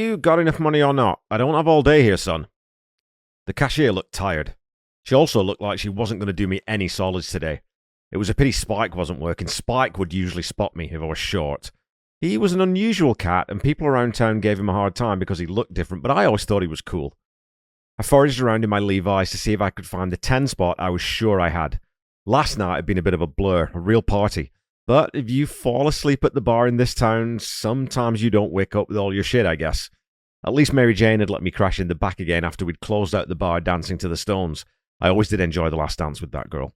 you got enough money or not? I don't have all day here, son. The cashier looked tired. She also looked like she wasn't going to do me any solids today. It was a pity Spike wasn't working. Spike would usually spot me if I was short. He was an unusual cat, and people around town gave him a hard time because he looked different, but I always thought he was cool. I foraged around in my Levi's to see if I could find the 10 spot I was sure I had. Last night had been a bit of a blur, a real party. But if you fall asleep at the bar in this town, sometimes you don't wake up with all your shit, I guess. At least Mary Jane had let me crash in the back again after we'd closed out the bar dancing to the Stones. I always did enjoy the last dance with that girl.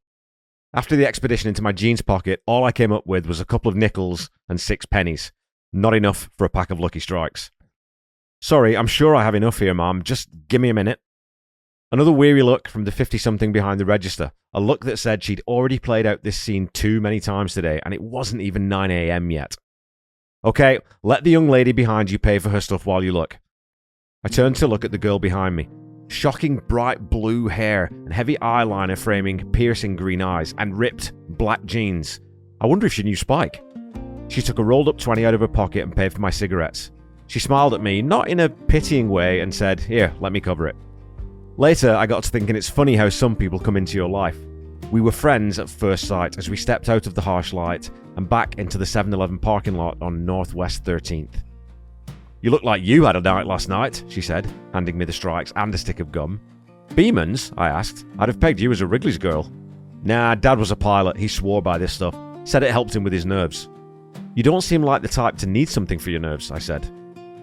After the expedition into my jeans pocket, all I came up with was a couple of nickels and 6 pennies. Not enough for a pack of Lucky Strikes. Sorry, I'm sure I have enough here, Mom. Just give me a minute. Another weary look from the 50-something behind the register. A look that said she'd already played out this scene too many times today, and it wasn't even 9 a.m. yet. Okay, let the young lady behind you pay for her stuff while you look. I turned to look at the girl behind me. Shocking bright blue hair and heavy eyeliner framing piercing green eyes and ripped black jeans. I wonder if she knew Spike. She took a rolled up 20 out of her pocket and paid for my cigarettes. She smiled at me, not in a pitying way, and said, "Here, let me cover it." Later, I got to thinking it's funny how some people come into your life. We were friends at first sight as we stepped out of the harsh light and back into the 7-Eleven parking lot on Northwest 13th. "You look like you had a night last night," she said, handing me the strikes and a stick of gum. "Beeman's?" I asked. "I'd have pegged you as a Wrigley's girl." "Nah, Dad was a pilot. He swore by this stuff. Said it helped him with his nerves." "You don't seem like the type to need something for your nerves," I said.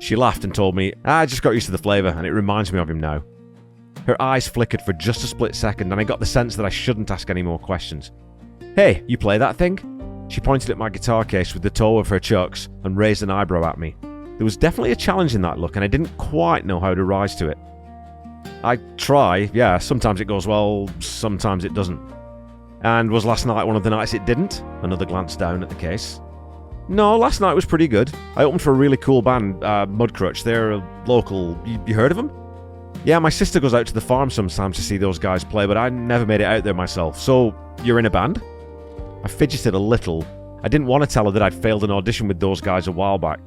She laughed and told me, "I just got used to the flavour and it reminds me of him now." Her eyes flickered for just a split second and I got the sense that I shouldn't ask any more questions. "Hey, you play that thing?" She pointed at my guitar case with the toe of her chucks and raised an eyebrow at me. There was definitely a challenge in that look and I didn't quite know how to rise to it. "I try, yeah, sometimes it goes well, sometimes it doesn't." "And was last night one of the nights it didn't?" Another glance down at the case. "No, last night was pretty good. I opened for a really cool band, Mudcrutch. They're a local. You heard of them?" "Yeah, my sister goes out to the farm sometimes to see those guys play, but I never made it out there myself. So, you're in a band?" I fidgeted a little. I didn't want to tell her that I'd failed an audition with those guys a while back.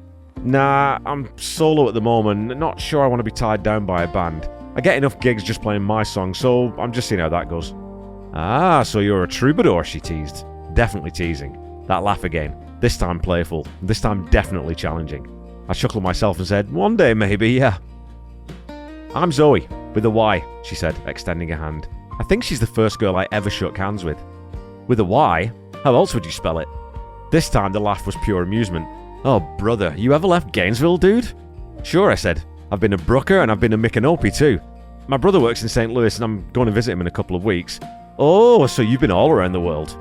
"Nah, I'm solo at the moment. Not sure I want to be tied down by a band. I get enough gigs just playing my songs, so I'm just seeing how that goes." "Ah, so you're a troubadour," she teased. Definitely teasing. That laugh again. This time playful. This time definitely challenging. I chuckled myself and said, "One day maybe, yeah." "I'm Zoey, with a Y," she said, extending a hand. I think she's the first girl I ever shook hands with. "With a Y? How else would you spell it?" This time the laugh was pure amusement. "Oh, brother, you ever left Gainesville, dude?" "Sure," I said. "I've been to Brooker and I've been to Micanopy too. My brother works in St. Louis and I'm going to visit him in a couple of weeks." "Oh, so you've been all around the world."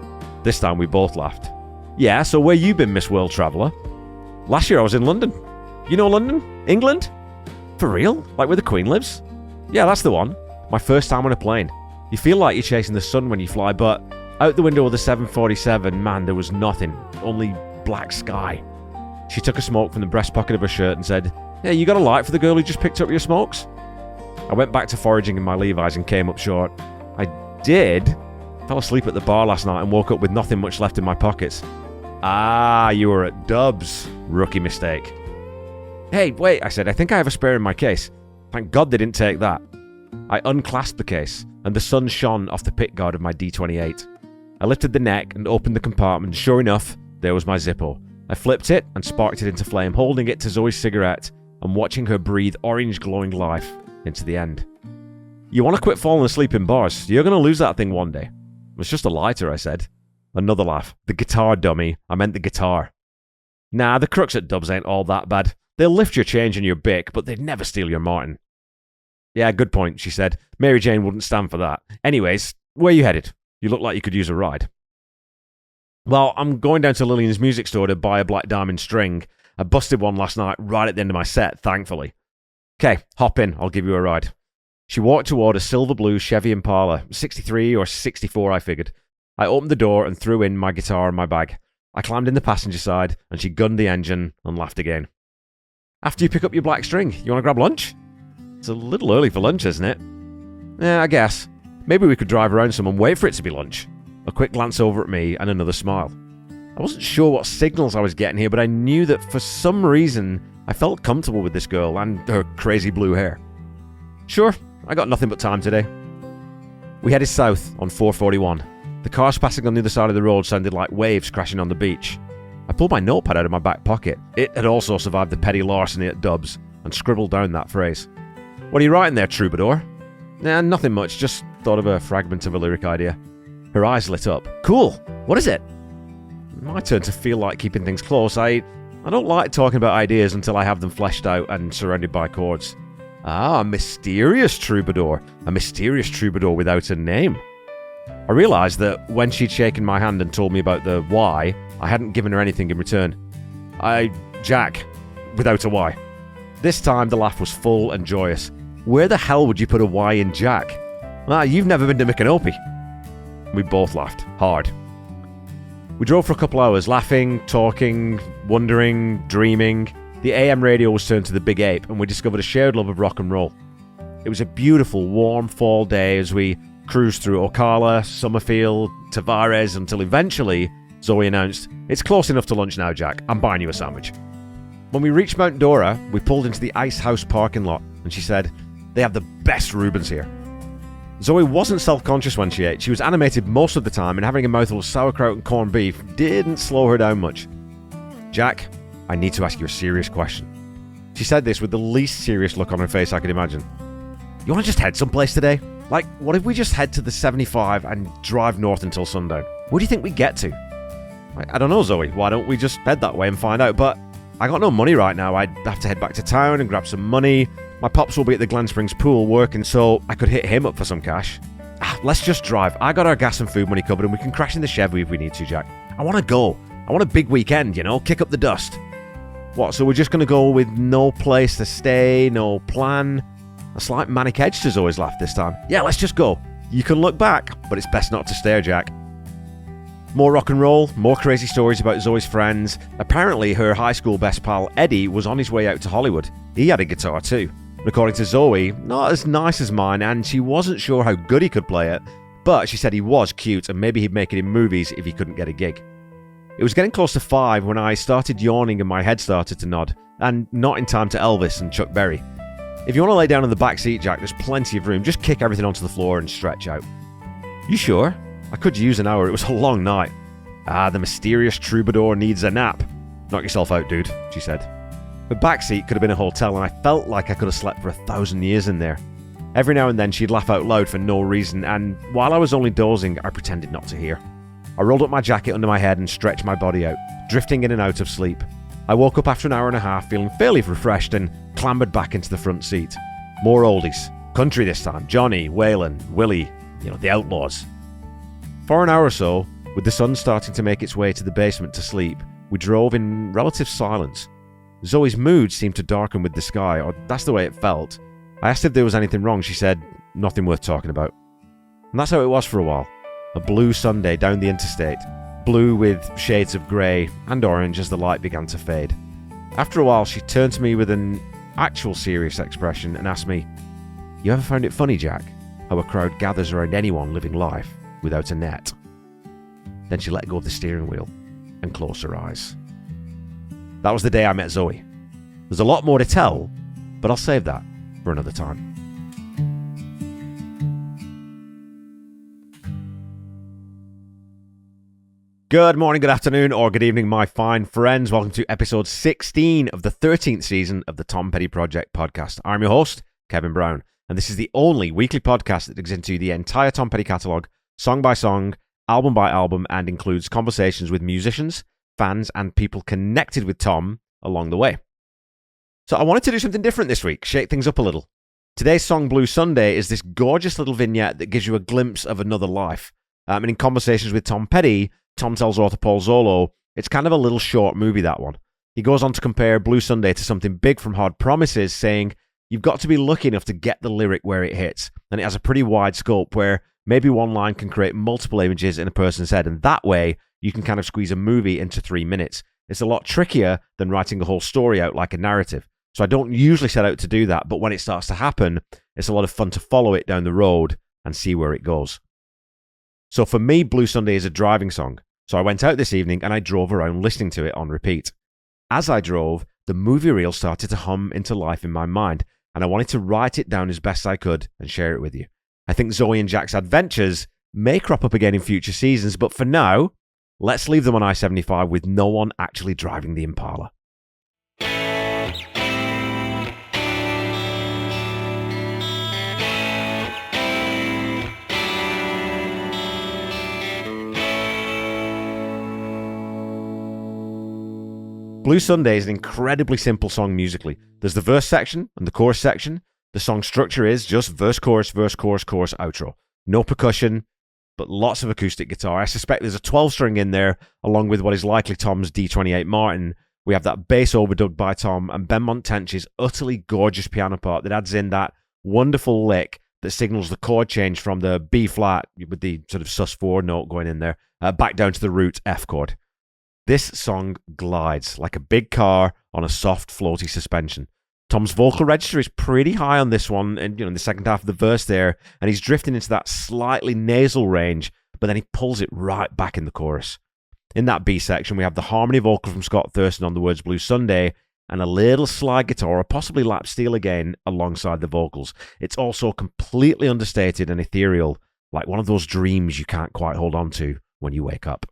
This time we both laughed. "Yeah, so where you been, Miss World Traveller?" "Last year I was in London." "You know London? England?" "For real? Like where the Queen lives?" "Yeah, that's the one. My first time on a plane. You feel like you're chasing the sun when you fly, but out the window of the 747, man, there was nothing. Only black sky." She took a smoke from the breast pocket of her shirt and said, "Hey, you got a light for the girl who just picked up your smokes?" I went back to foraging in my Levi's and came up short. "I did? Fell asleep at the bar last night and woke up with nothing much left in my pockets." "Ah, you were at Dubs. Rookie mistake." "Hey, wait," I said. "I think I have a spare in my case." Thank God they didn't take that. I unclasped the case, and the sun shone off the pickguard of my D28. I lifted the neck and opened the compartment. Sure enough, there was my Zippo. I flipped it and sparked it into flame, holding it to Zoe's cigarette and watching her breathe orange glowing life into the end. "You want to quit falling asleep in bars? You're going to lose that thing one day." "It's just a lighter," I said. Another laugh. "The guitar, dummy. I meant the guitar." "Nah, the crooks at Dubs ain't all that bad. They'll lift your change and your Bic, but they'd never steal your Martin." "Yeah, good point," she said. "Mary Jane wouldn't stand for that. Anyways, where you headed? You look like you could use a ride." "Well, I'm going down to Lillian's music store to buy a black diamond string. I busted one last night right at the end of my set, thankfully." "Okay, hop in. I'll give you a ride." She walked toward a silver blue Chevy Impala, 63 or 64 I figured. I opened the door and threw in my guitar and my bag. I climbed in the passenger side and she gunned the engine and laughed again. "After you pick up your black string, you want to grab lunch?" "It's a little early for lunch, isn't it?" "Yeah, I guess. Maybe we could drive around some and wait for it to be lunch." A quick glance over at me and another smile. I wasn't sure what signals I was getting here, but I knew that for some reason I I felt comfortable with this girl and her crazy blue hair. Sure, I got nothing but time today. We headed south on 441. The cars passing on the other side of the road sounded like waves crashing on the beach. I pulled my notepad out of my back pocket. It had also survived the petty larceny at Dubs, and scribbled down that phrase. What are you writing there, troubadour? Nah, nothing much, just thought of a fragment of a lyric idea. Her eyes lit up. Cool! What is it? My turn to feel like keeping things close. I don't like talking about ideas until I have them fleshed out and surrounded by chords. Ah, a mysterious troubadour. A mysterious troubadour without a name. I realised that when she'd shaken my hand and told me about the why, I hadn't given her anything in return. Jack, without a Y. This time the laugh was full and joyous. Where the hell would you put a Y in Jack? Ah, you've never been to Micanopy. We both laughed, hard. We drove for a couple hours, laughing, talking, wondering, dreaming. The AM radio was turned to the Big Ape, and we discovered a shared love of rock and roll. It was a beautiful, warm fall day as we cruised through Ocala, Summerfield, Tavares, until eventually Zoey announced, "It's close enough to lunch now, Jack. I'm buying you a sandwich." When we reached Mount Dora, we pulled into the Ice House parking lot, and she said, "They have the best Reubens here." Zoey wasn't self-conscious when she ate. She was animated most of the time, and having a mouthful of sauerkraut and corned beef didn't slow her down much. "Jack, I need to ask you a serious question." She said this with the least serious look on her face I could imagine. "You want to just head someplace today? Like, what if we just head to the 75 and drive north until sundown? Where do you think we get to?" I don't know, Zoey. Why don't we just head that way and find out? But I got no money right now. I'd have to head back to town and grab some money. My pops will be at the Glen Springs pool working, so I could hit him up for some cash. Let's just drive. I got our gas and food money covered, and we can crash in the Chevy if we need to, Jack. I want to go. I want a big weekend, kick up the dust. What, so we're just going to go with no place to stay, no plan? A slight manic edge to Zoey's laugh this time. Yeah, let's just go. You can look back, but it's best not to stare, Jack. More rock and roll, more crazy stories about Zoey's friends. Apparently, her high school best pal, Eddie, was on his way out to Hollywood. He had a guitar too. According to Zoey, not as nice as mine, and she wasn't sure how good he could play it, but she said he was cute and maybe he'd make it in movies if he couldn't get a gig. It was getting close to 5 when I started yawning and my head started to nod, and not in time to Elvis and Chuck Berry. If you want to lay down in the back seat, Jack, there's plenty of room. Just kick everything onto the floor and stretch out. You sure? I could use an hour. It was a long night. The mysterious troubadour needs a nap. Knock yourself out, dude, she said. The back seat could have been a hotel, and I felt like I could have slept for 1,000 years in there. Every now and then she'd laugh out loud for no reason, and while I was only dozing, I pretended not to hear. I rolled up my jacket under my head and stretched my body out, drifting in and out of sleep. I woke up after an hour and a half feeling fairly refreshed and clambered back into the front seat. More oldies. Country this time. Johnny, Waylon, Willie, the Outlaws. For an hour or so, with the sun starting to make its way to the basement to sleep, we drove in relative silence. Zoey's mood seemed to darken with the sky, or that's the way it felt. I asked if there was anything wrong. She said, "Nothing worth talking about." And that's how it was for a while. A blue Sunday down the interstate. Blue with shades of grey and orange as the light began to fade. After a while, she turned to me with an actual serious expression and asked me, "You ever found it funny, Jack, how a crowd gathers around anyone living life without a net?" Then she let go of the steering wheel and closed her eyes. That was the day I met Zoey. There's a lot more to tell, but I'll save that for another time. Good morning, good afternoon, or good evening, my fine friends. Welcome to episode 16 of the 13th season of the Tom Petty Project podcast. I'm your host, Kevin Brown, and this is the only weekly podcast that digs into the entire Tom Petty catalogue, song by song, album by album, and includes conversations with musicians, fans, and people connected with Tom along the way. So I wanted to do something different this week, shake things up a little. Today's song, Blue Sunday, is this gorgeous little vignette that gives you a glimpse of another life. And in conversations with Tom Petty, Tom tells author Paul Zollo, it's kind of a little short movie, that one. He goes on to compare Blue Sunday to something big from Hard Promises, saying, you've got to be lucky enough to get the lyric where it hits. And it has a pretty wide scope where maybe one line can create multiple images in a person's head. And that way, you can kind of squeeze a movie into 3 minutes. It's a lot trickier than writing a whole story out like a narrative. So I don't usually set out to do that, but when it starts to happen, it's a lot of fun to follow it down the road and see where it goes. So for me, Blue Sunday is a driving song. So I went out this evening and I drove around listening to it on repeat. As I drove, the movie reel started to hum into life in my mind, and I wanted to write it down as best I could and share it with you. I think Zoey and Jack's adventures may crop up again in future seasons, but for now, let's leave them on I-75 with no one actually driving the Impala. Blue Sunday is an incredibly simple song musically. There's the verse section and the chorus section. The song structure is just verse, chorus, outro. No percussion, but lots of acoustic guitar. I suspect there's a 12-string in there, along with what is likely Tom's D28 Martin. We have that bass overdubbed by Tom, and Ben Montench's utterly gorgeous piano part that adds in that wonderful lick that signals the chord change from the B flat, with the sort of sus4 note going in there, back down to the root F chord. This song glides like a big car on a soft, floaty suspension. Tom's vocal register is pretty high on this one, and in the second half of the verse there, and he's drifting into that slightly nasal range, but then he pulls it right back in the chorus. In that B section, we have the harmony vocal from Scott Thurston on the words Blue Sunday, and a little slide guitar, or possibly lap steel again, alongside the vocals. It's also completely understated and ethereal, like one of those dreams you can't quite hold on to when you wake up.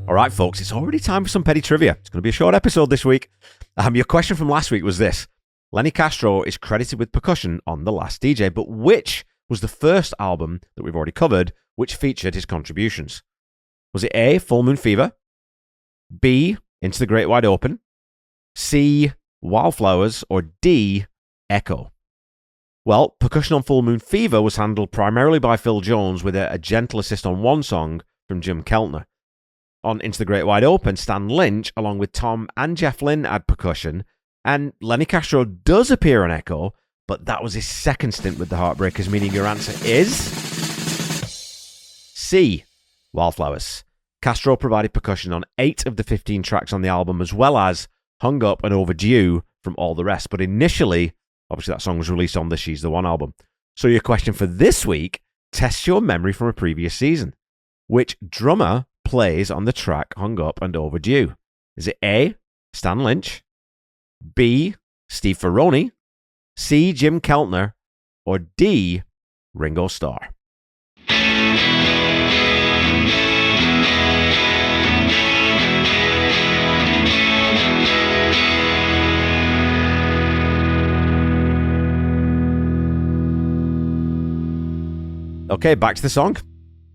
All right, folks, it's already time for some petty trivia. It's going to be a short episode this week. Your question from last week was this. Lenny Castro is credited with percussion on The Last DJ, but which was the first album that we've already covered which featured his contributions? Was it A, Full Moon Fever, B, Into the Great Wide Open, C, Wildflowers, or D, Echo? Well, percussion on Full Moon Fever was handled primarily by Phil Jones with a gentle assist on one song from Jim Keltner. On Into the Great Wide Open, Stan Lynch, along with Tom and Jeff Lynne, add percussion, and Lenny Castro does appear on Echo, but that was his second stint with the Heartbreakers, meaning your answer is C, Wildflowers. Castro provided percussion on 8 of the 15 tracks on the album, as well as Hung Up and Overdue from all the rest, but initially, obviously that song was released on the She's the One album. So your question for this week tests your memory from a previous season. Which drummer plays on the track Hung Up and Overdue? Is it A, Stan Lynch, B, Steve Ferroni, C, Jim Keltner, or D, Ringo Starr? Okay, back to the song.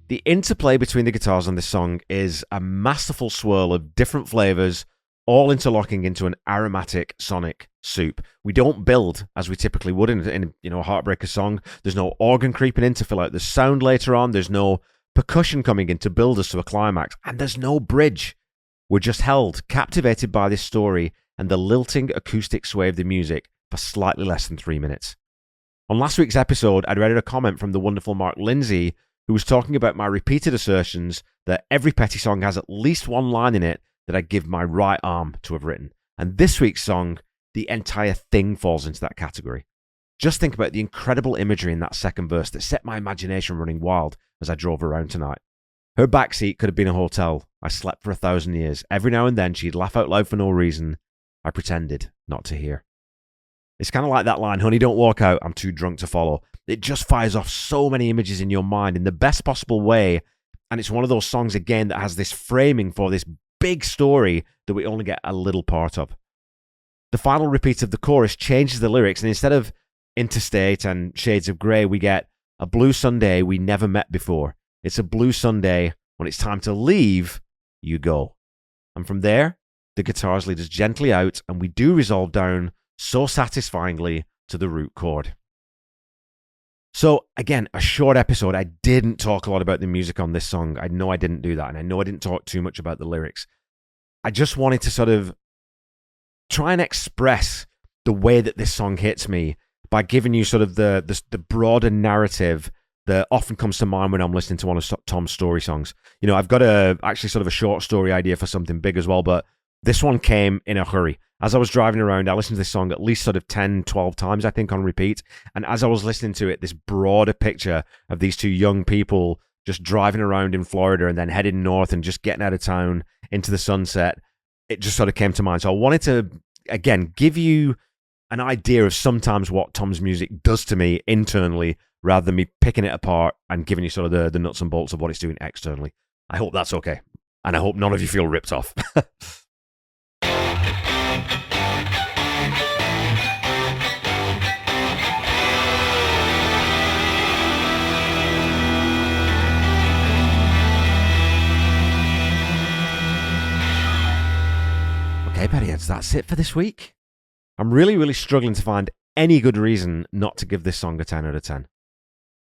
The interplay between the guitars on this song is a masterful swirl of different flavors, all interlocking into an aromatic sonic soup. We don't build as we typically would in a Heartbreaker song. There's no organ creeping in to fill out the sound later on. There's no percussion coming in to build us to a climax. And there's no bridge. We're just held, captivated by this story and the lilting acoustic sway of the music for slightly less than 3 minutes. On last week's episode, I'd read a comment from the wonderful Mark Lindsay, who was talking about my repeated assertions that every Petty song has at least one line in it that I'd give my right arm to have written. And this week's song, the entire thing falls into that category. Just think about the incredible imagery in that second verse that set my imagination running wild as I drove around tonight. Her backseat could have been a hotel. I slept for 1,000 years. Every now and then she'd laugh out loud for no reason. I pretended not to hear. It's kind of like that line, honey, don't walk out, I'm too drunk to follow. It just fires off so many images in your mind in the best possible way. And it's one of those songs, again, that has this framing for this big story that we only get a little part of. The final repeat of the chorus changes the lyrics, and instead of interstate and shades of grey, we get a blue Sunday we never met before. It's a blue Sunday when it's time to leave, you go. And from there, the guitars lead us gently out, and we do resolve down so satisfyingly to the root chord. So, again, a short episode. I didn't talk a lot about the music on this song. I know I didn't do that, and I know I didn't talk too much about the lyrics. I just wanted to sort of try and express the way that this song hits me by giving you sort of the broader narrative that often comes to mind when I'm listening to one of Tom's story songs. You know, I've got actually sort of a short story idea for something big as well, but this one came in a hurry. As I was driving around, I listened to this song at least sort of 10, 12 times, I think, on repeat. And as I was listening to it, this broader picture of these two young people just driving around in Florida and then heading north and just getting out of town into the sunset, it just sort of came to mind. So I wanted to, again, give you an idea of sometimes what Tom's music does to me internally, rather than me picking it apart and giving you sort of the nuts and bolts of what it's doing externally. I hope that's okay. And I hope none of you feel ripped off. Okay, Pettyheads, that's it for this week. I'm really struggling to find any good reason not to give this song a 10 out of 10.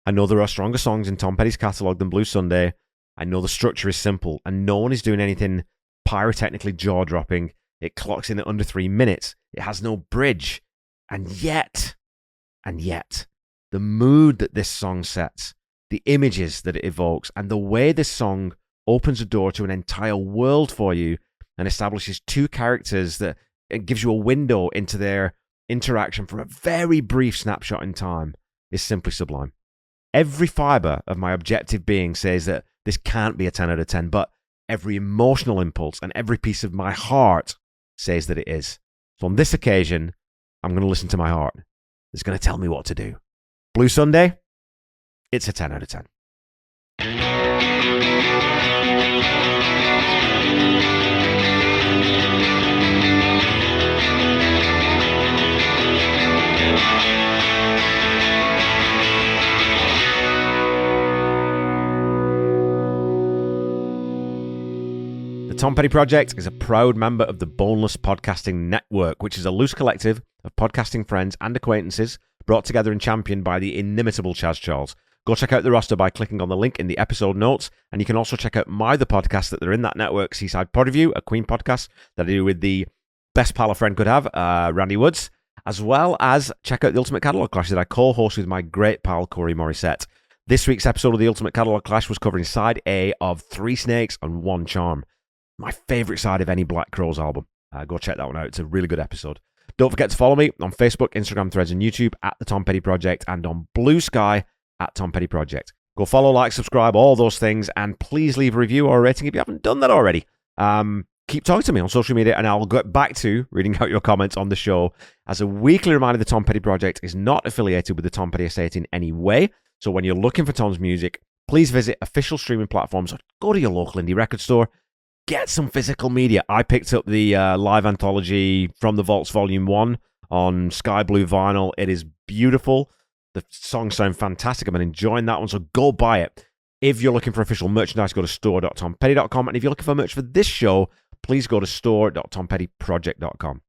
I know there are stronger songs in Tom Petty's catalogue than Blue Sunday. I know the structure is simple, and no one is doing anything pyrotechnically jaw-dropping. It clocks in at under 3 minutes. It has no bridge. And yet, the mood that this song sets, the images that it evokes, and the way this song opens a door to an entire world for you and establishes two characters that it gives you a window into their interaction from a very brief snapshot in time, is simply sublime. Every fiber of my objective being says that this can't be a 10 out of 10, but every emotional impulse and every piece of my heart says that it is. So on this occasion, I'm going to listen to my heart. It's going to tell me what to do. Blue Sunday, it's a 10 out of 10. The Tom Petty Project is a proud member of the Boneless Podcasting Network, which is a loose collective of podcasting friends and acquaintances brought together and championed by the inimitable Chaz Charles. Go check out the roster by clicking on the link in the episode notes, and you can also check out my other podcasts that are in that network, Seaside Pod Review, a Queen podcast that I do with the best pal a friend could have, Randy Woods, as well as check out the Ultimate Catalog Clash that I co-host with my great pal Corey Morissette. This week's episode of the Ultimate Catalog Clash was covering Side A of 3 Snakes and 1 Charm. My favourite side of any Black Crowes album. Go check that one out. It's a really good episode. Don't forget to follow me on Facebook, Instagram, Threads, and YouTube at The Tom Petty Project, and on Blue Sky at Tom Petty Project. Go follow, like, subscribe, all those things, and please leave a review or a rating if you haven't done that already. Keep talking to me on social media, and I'll get back to reading out your comments on the show. As a weekly reminder, The Tom Petty Project is not affiliated with the Tom Petty Estate in any way, so when you're looking for Tom's music, please visit official streaming platforms or go to your local indie record store. Get some physical media. I picked up the live anthology From the Vaults Volume 1 on Sky Blue vinyl. It is beautiful. The songs sound fantastic. I've been enjoying that one, so go buy it. If you're looking for official merchandise, go to store.tompetty.com. And if you're looking for merch for this show, please go to store.tompettyproject.com.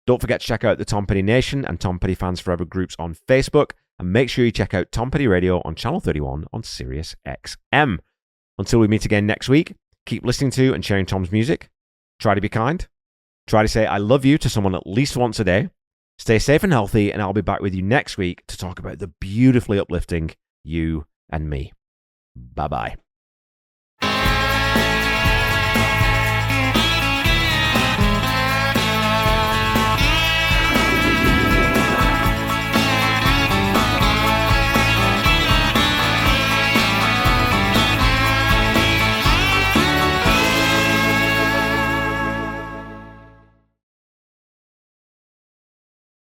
Don't forget to check out the Tom Petty Nation and Tom Petty Fans Forever groups on Facebook. And make sure you check out Tom Petty Radio on Channel 31 on Sirius XM. Until we meet again next week, keep listening to and sharing Tom's music. Try to be kind. Try to say I love you to someone at least once a day. Stay safe and healthy, and I'll be back with you next week to talk about the beautifully uplifting You and Me. Bye-bye.